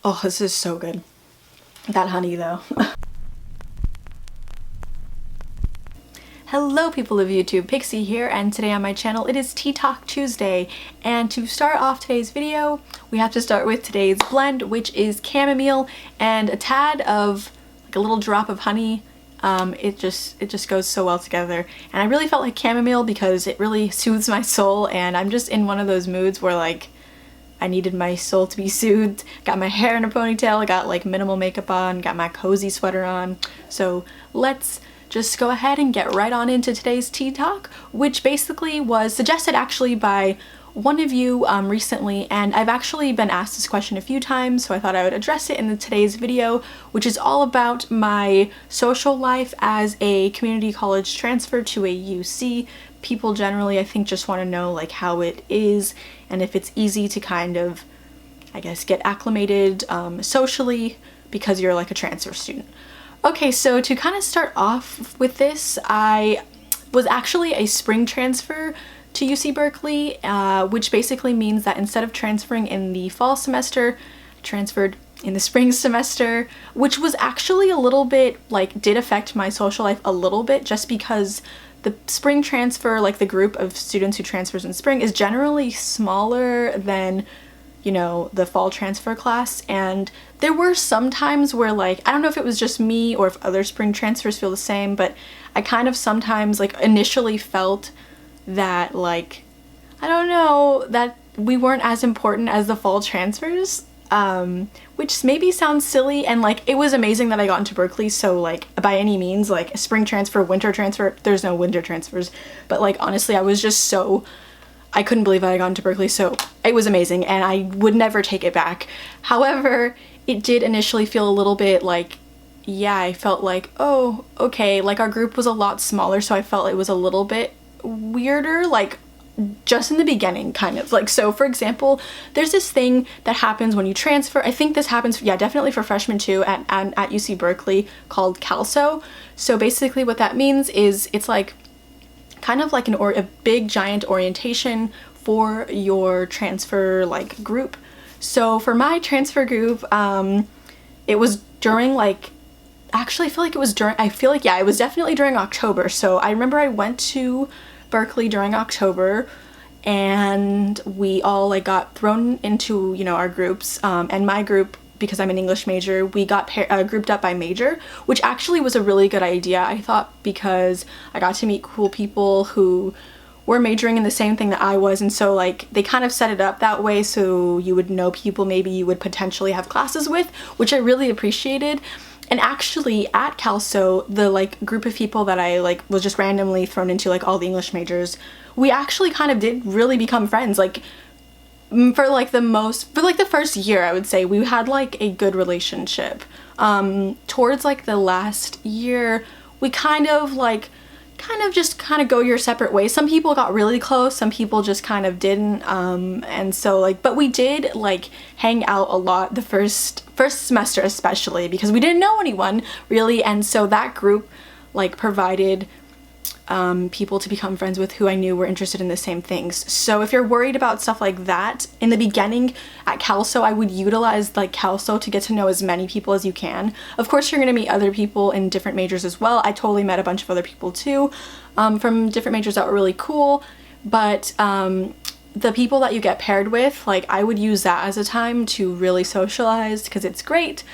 Oh, this is so good. That honey though. Hello people of YouTube, Pixie here, and today on my channel it is Tea Talk Tuesday. And to start off today's video, we have to start with today's blend, which is chamomile and a tad of like a little drop of honey. It just goes so well together. And I really felt like chamomile because it really soothes my soul, and I'm just in one of those moods where like I needed my soul to be soothed. Got my hair in a ponytail, I got like minimal makeup on, got my cozy sweater on. So let's just go ahead and get right on into today's tea talk, which basically was suggested actually by one of you recently, and I've actually been asked this question a few times, so I thought I would address it in today's video, which is all about my social life as a community college transfer to a UC. People generally, I think, just want to know like how it is and if it's easy to kind of, I guess, get acclimated socially because you're like a transfer student. Okay, so to kind of start off with this, I was actually a spring transfer to UC Berkeley, which basically means that instead of transferring in the fall semester, I transferred in the spring semester, which was actually a little bit, like, did affect my social life a little bit, just because the spring transfer, like the group of students who transfers in spring, is generally smaller than, you know, the fall transfer class. And there were some times where, like, I don't know if it was just me or if other spring transfers feel the same, but I kind of sometimes, like, initially felt that, like, I don't know, that we weren't as important as the fall transfers, which maybe sounds silly. And like, it was amazing that I got into Berkeley, so like, by any means, like, spring transfer, winter transfer, there's no winter transfers, but like, honestly, I was just so, I couldn't believe I got into Berkeley, so it was amazing and I would never take it back. However, it did initially feel a little bit like, yeah, I felt like, oh, okay, like our group was a lot smaller, so I felt it was a little bit weirder, like just in the beginning, kind of. Like, so for example, there's this thing that happens when you transfer. I think this happens, yeah, definitely for freshmen too, at UC Berkeley, called xoxo. So basically what that means is it's like kind of like a big giant orientation for your transfer like group. So for my transfer group, it was during like, actually I feel like it was during, yeah, it was definitely during October. So I remember I went to Berkeley during October, and we all like got thrown into, you know, our groups, and my group, because I'm an English major, we got grouped up by major, which actually was a really good idea, I thought, because I got to meet cool people who were majoring in the same thing that I was, and so like they kind of set it up that way so you would know people maybe you would potentially have classes with, which I really appreciated. And actually at xoxo, the like group of people that I like was just randomly thrown into, like all the English majors, we actually kind of did really become friends. Like for the first year, I would say we had like a good relationship. Towards like the last year, we kind of go your separate ways. Some people got really close, some people just kind of didn't, and so like, but we did like hang out a lot the first semester, especially because we didn't know anyone really, and so that group like provided people to become friends with who I knew were interested in the same things. So if you're worried about stuff like that, in the beginning at xoxo, I would utilize like xoxo to get to know as many people as you can. Of course, you're gonna meet other people in different majors as well. I totally met a bunch of other people too, from different majors that were really cool, but the people that you get paired with, like I would use that as a time to really socialize, because it's great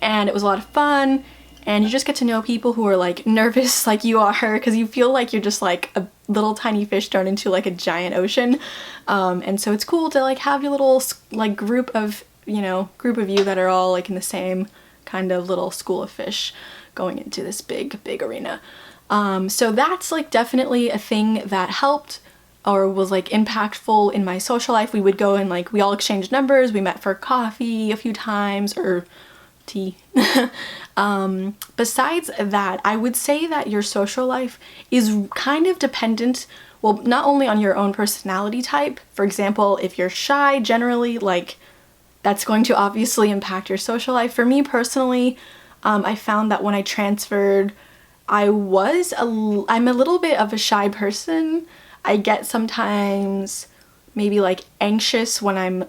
and it was a lot of fun. And you just get to know people who are like nervous like you are, because you feel like you're just like a little tiny fish thrown into like a giant ocean. And so it's cool to like have your little like group of you that are all like in the same kind of little school of fish going into this big arena. So that's like definitely a thing that helped or was like impactful in my social life. We would go and like, we all exchanged numbers, we met for coffee a few times, or tea. Besides that, I would say that your social life is kind of dependent, well, not only on your own personality type. For example, if you're shy, generally, like, that's going to obviously impact your social life. For me personally, I found that when I transferred, I'm a little bit of a shy person. I get sometimes maybe like anxious when I'm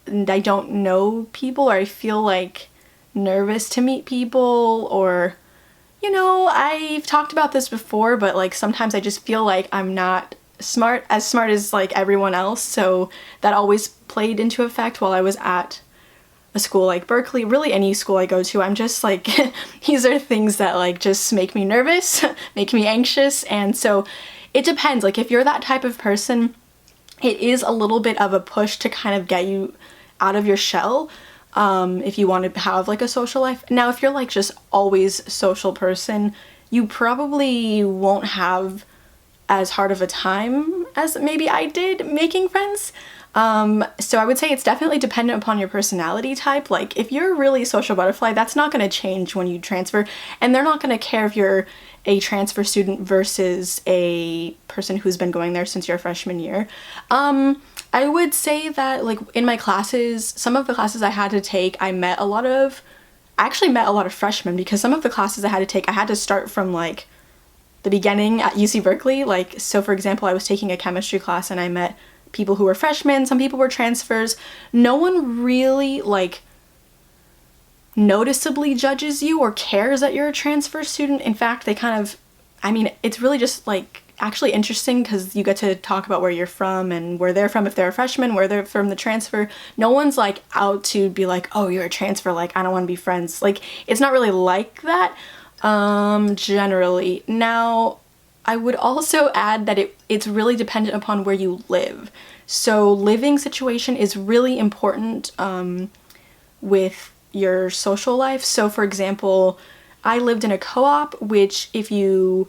I don't know people, or I feel like nervous to meet people, or, you know, I've talked about this before, but like sometimes I just feel like I'm not as smart as like everyone else, so that always played into effect while I was at a school like Berkeley. Really any school I go to, I'm just like these are things that like just make me nervous, make me anxious. And so it depends, like if you're that type of person, it is a little bit of a push to kind of get you out of your shell, if you want to have like a social life. Now if you're like just always a social person, you probably won't have as hard of a time as maybe I did making friends. So I would say it's definitely dependent upon your personality type. Like if you're a really social butterfly, that's not going to change when you transfer, and they're not going to care if you're a transfer student versus a person who's been going there since your freshman year. I would say that like in my classes, some of the classes I had to take, I actually met a lot of freshmen, because some of the classes I had to take, I had to start from like the beginning at UC Berkeley. Like, so for example, I was taking a chemistry class and I met people who were freshmen, some people were transfers. No one really like noticeably judges you or cares that you're a transfer student. In fact, they kind of, I mean, it's really just like actually interesting because you get to talk about where you're from and where they're from if they're a freshman, where they're from the transfer. No one's like out to be like, oh, you're a transfer, like I don't want to be friends. Like it's not really like that, generally. Now I would also add that it's really dependent upon where you live. So living situation is really important with your social life. So for example, I lived in a co-op, which if you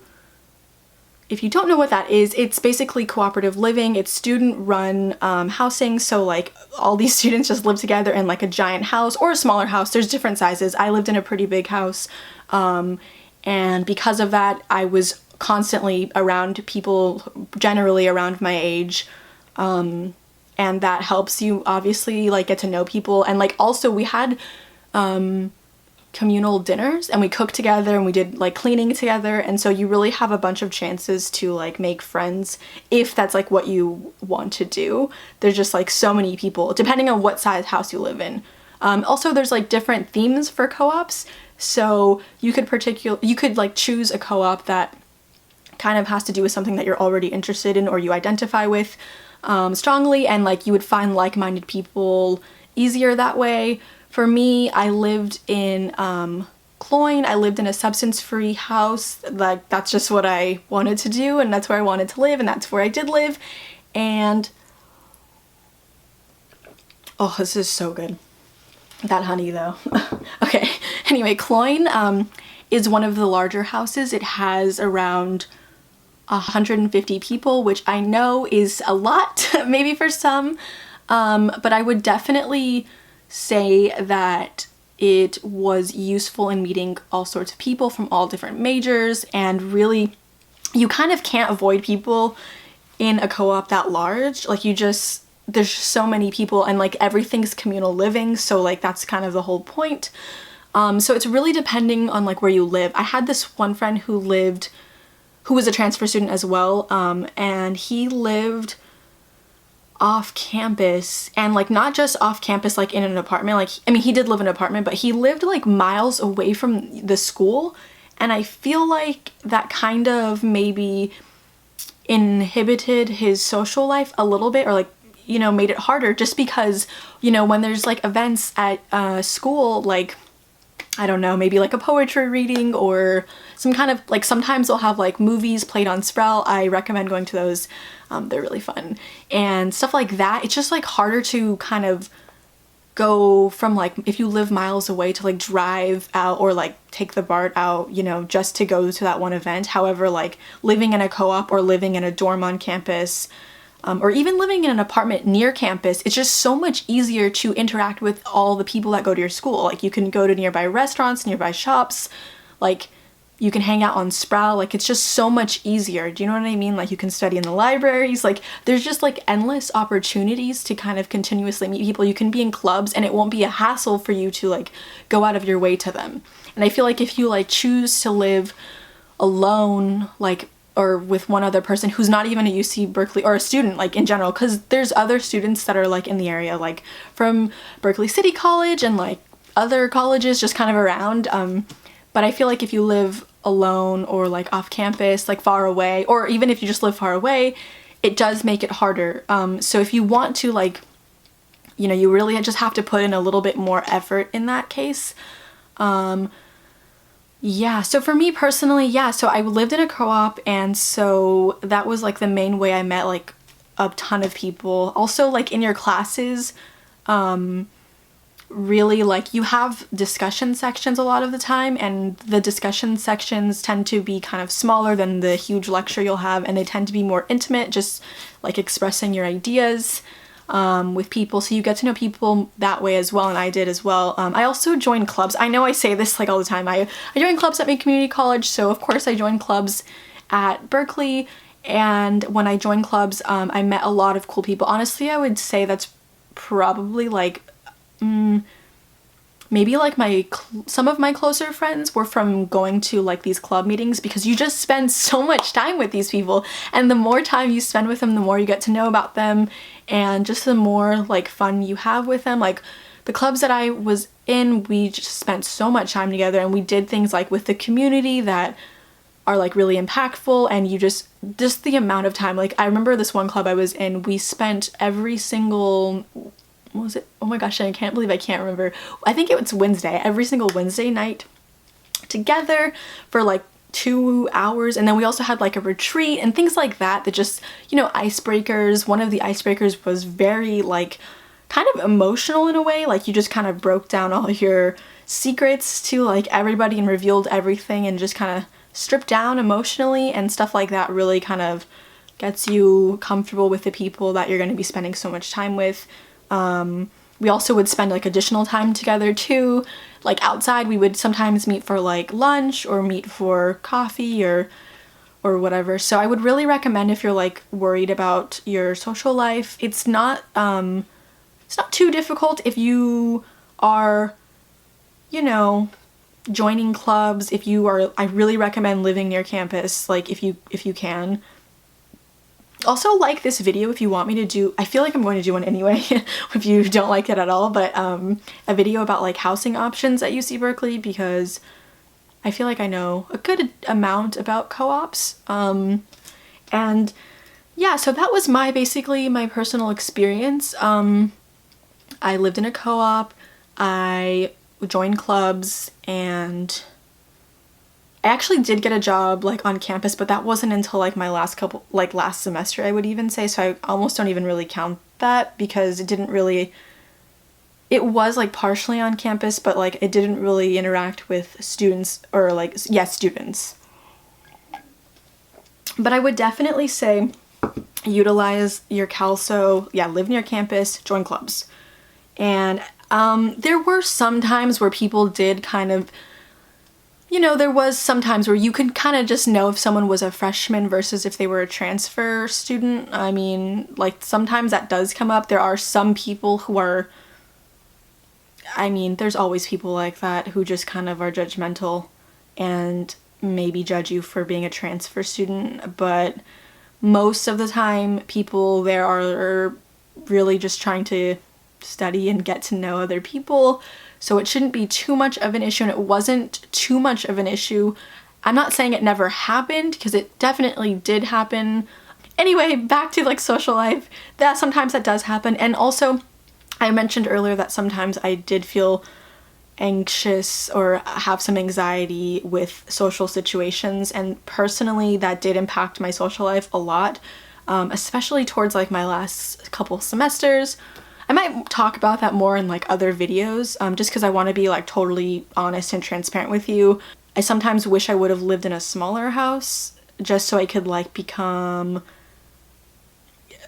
don't know what that is, it's basically cooperative living. It's student-run housing, so like all these students just live together in like a giant house or a smaller house. There's different sizes. I lived in a pretty big house, and because of that, I was constantly around people generally around my age, and that helps you obviously like get to know people. And like also we had communal dinners and we cooked together and we did like cleaning together, and so you really have a bunch of chances to like make friends if that's like what you want to do. There's just like so many people depending on what size house you live in. Also there's like different themes for co-ops, so you could like choose a co-op that kind of has to do with something that you're already interested in or you identify with strongly, and like you would find like-minded people easier that way. For me, I lived in Cloyne. I lived in a substance-free house. Like that's just what I wanted to do, and that's where I wanted to live, and that's where I did live. And oh, this is so good. That honey though. Okay, anyway, Cloyne is one of the larger houses. It has around 150 people, which I know is a lot, maybe for some, but I would definitely say that it was useful in meeting all sorts of people from all different majors, and really you kind of can't avoid people in a co-op that large. Like there's just so many people, and like everything's communal living, so like that's kind of the whole point. So it's really depending on like where you live. I had this one friend who was a transfer student as well, and he lived off campus, and like not just off campus like in an apartment, like I mean he did live in an apartment, but he lived like miles away from the school, and I feel like that kind of maybe inhibited his social life a little bit, or like, you know, made it harder, just because, you know, when there's like events at school, like I don't know, maybe like a poetry reading or some kind of like, sometimes they'll have like movies played on Sprout. I recommend going to those. They're really fun and stuff like that. It's just like harder to kind of go from like, if you live miles away, to like drive out or like take the BART out, you know, just to go to that one event. However, like living in a co-op or living in a dorm on campus, or even living in an apartment near campus, it's just so much easier to interact with all the people that go to your school. Like you can go to nearby restaurants, nearby shops, like you can hang out on Sprout. Like it's just so much easier. Do you know what I mean? Like you can study in the libraries. Like there's just like endless opportunities to kind of continuously meet people. You can be in clubs and it won't be a hassle for you to like go out of your way to them. And I feel like if you like choose to live alone, like or with one other person who's not even a UC Berkeley or a student like in general, because there's other students that are like in the area, like from Berkeley City College and like other colleges just kind of around. But I feel like if you live alone or like off campus, like far away, or even if you just live far away, it does make it harder. So if you want to, like, you know, you really just have to put in a little bit more effort in that case. Yeah, so for me personally, yeah, so I lived in a co-op, and so that was like the main way I met like a ton of people. Also, like in your classes, really, like, you have discussion sections a lot of the time, and the discussion sections tend to be kind of smaller than the huge lecture you'll have, and they tend to be more intimate, just like expressing your ideas with people, so you get to know people that way as well, and I did as well. I also joined clubs. I know I say this like all the time. I joined clubs at my community college, so of course I joined clubs at Berkeley, and when I joined clubs, I met a lot of cool people. Honestly, I would say that's probably like maybe like some of my closer friends were from going to like these club meetings, because you just spend so much time with these people, and the more time you spend with them, the more you get to know about them, and just the more like fun you have with them. Like the clubs that I was in, we just spent so much time together, and we did things like with the community that are like really impactful, and you just the amount of time. Like I remember this one club I was in, we spent every single, what was it? Oh my gosh, I can't believe I can't remember. I think it was Wednesday, every single Wednesday night together for like 2 hours, and then we also had like a retreat and things like that just, you know, icebreakers. One of the icebreakers was very like kind of emotional in a way, like you just kind of broke down all your secrets to like everybody and revealed everything and just kind of stripped down emotionally, and stuff like that really kind of gets you comfortable with the people that you're going to be spending so much time with. We also would spend like additional time together too, like outside. We would sometimes meet for like lunch or meet for coffee or whatever. So I would really recommend, if you're like worried about your social life, it's not too difficult if you are, you know, joining clubs. If you are, I really recommend living near campus, like if you can. Also, like this video if you want me to do, I feel like I'm going to do one anyway if you don't like it at all, but a video about like housing options at UC Berkeley, because I feel like I know a good amount about co-ops. And yeah, so that was basically my personal experience. I lived in a co-op, I joined clubs, and I actually did get a job like on campus, but that wasn't until like my last semester, I would even say. So I almost don't even really count that, because it was like partially on campus, but like it didn't really interact with students, or like, yeah, students. But I would definitely say utilize your CalSO, yeah, live near campus, join clubs. And there were some times where people did kind of, you know, there was some times where you could kind of just know if someone was a freshman versus if they were a transfer student. I mean, like sometimes that does come up. There are some people who are, I mean, there's always people like that who just kind of are judgmental and maybe judge you for being a transfer student, but most of the time people there are really just trying to study and get to know other people. So it shouldn't be too much of an issue, and it wasn't too much of an issue. I'm not saying it never happened, because it definitely did happen. Anyway, back to like social life, sometimes that does happen. And also, I mentioned earlier that sometimes I did feel anxious or have some anxiety with social situations, and personally that did impact my social life a lot, especially towards like my last couple semesters. I might talk about that more in like other videos, just because I want to be like totally honest and transparent with you. I sometimes wish I would have lived in a smaller house, just so I could like become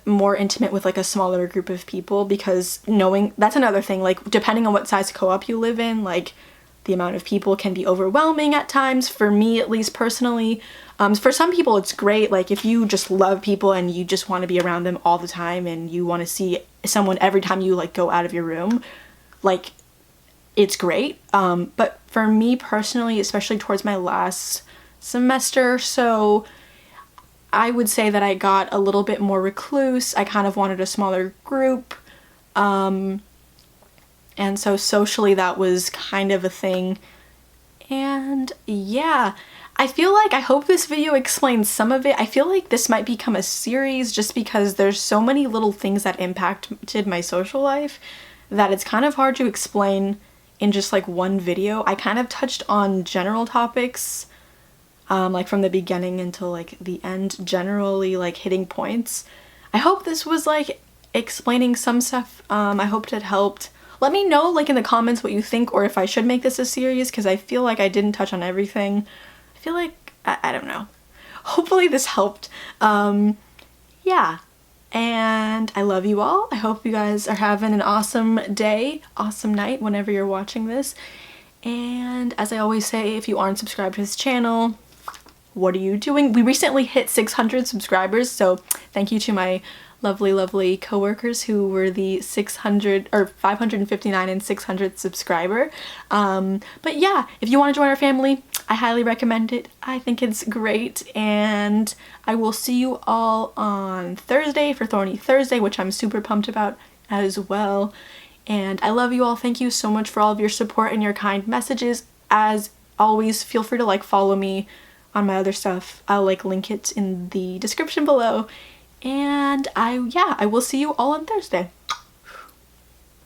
more intimate with like a smaller group of people, because that's another thing, like depending on what size co-op you live in, like the amount of people can be overwhelming at times. For me, at least personally, for some people it's great, like if you just love people and you just want to be around them all the time and you want to see someone every time you like go out of your room, like it's great. But for me personally, especially towards my last semester, so I would say that I got a little bit more recluse. I kind of wanted a smaller group. And so socially that was kind of a thing. And yeah, I feel like I hope this video explains some of it. I feel like this might become a series just because there's so many little things that impacted my social life that it's kind of hard to explain in just like one video. I kind of touched on general topics, like from the beginning until like the end, generally like hitting points. I hope this was like explaining some stuff. I hoped it helped. Let me know like in the comments what you think, or if I should make this a series, because I feel like I didn't touch on everything. I feel like, I don't know. Hopefully this helped. Yeah. And I love you all. I hope you guys are having an awesome day, awesome night, whenever you're watching this. And as I always say, if you aren't subscribed to this channel, what are you doing? We recently hit 600 subscribers, so thank you to my lovely coworkers who were the 600 or 559 and 600 subscriber. But yeah, if you want to join our family, I highly recommend it. I think it's great, and I will see you all on Thursday for Thorny Thursday, which I'm super pumped about as well. And I love you all. Thank you so much for all of your support and your kind messages. As always, feel free to like follow me on my other stuff. I'll like link it in the description below. And I will see you all on Thursday.